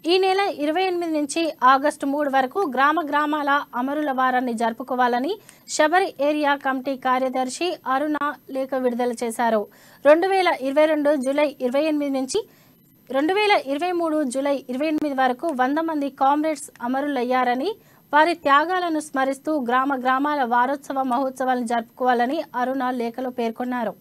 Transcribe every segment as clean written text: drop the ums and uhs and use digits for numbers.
ఈ నెల 28 నుంచి ఆగస్టు 3 వరకు గ్రామాల అమరుల వారాన్ని జరుపుకోవాలని శబరి ఏరియా కమిటీ కార్యదర్శి అరుణ లేఖ విడుదల చేశారు. 2022 జూలై 28 నుంచి 2023 జూలై 28 వరకు 100 మంది కామ్రేడ్స్ అమరులయ్యారని, వారి త్యాగాలను స్మరిస్తూ గ్రామాల వారోత్సవ మహోత్సవాలను జరుపుకోవాలని అరుణ లేఖలో పేర్కొన్నారు.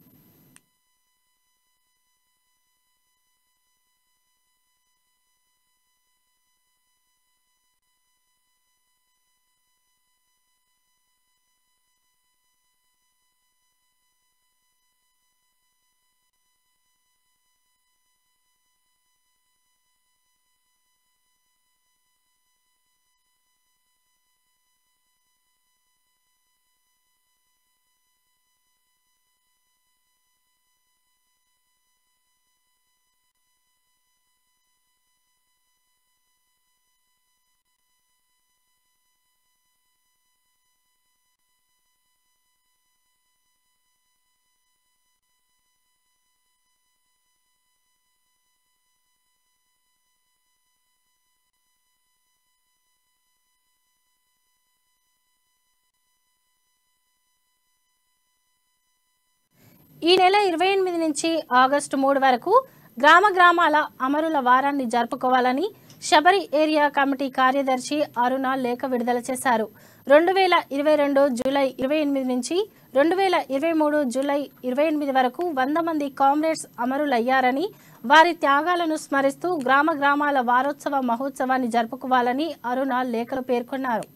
ఈ నెల 28 నుంచి ఆగస్టు 3 వరకు గ్రామాల అమరుల వారాన్ని జరుపుకోవాలని శబరి ఏరియా కమిటీ కార్యదర్శి అరుణ లేఖ విడుదల చేశారు. 2022 జూలై 28 నుంచి 2023 జూలై 28 వరకు 100 మంది కామ్రేడ్స్ అమరులయ్యారని, వారి త్యాగాలను స్మరిస్తూ గ్రామాల వారోత్సవ మహోత్సవాన్ని జరుపుకోవాలని అరుణ లేఖలో పేర్కొన్నారు.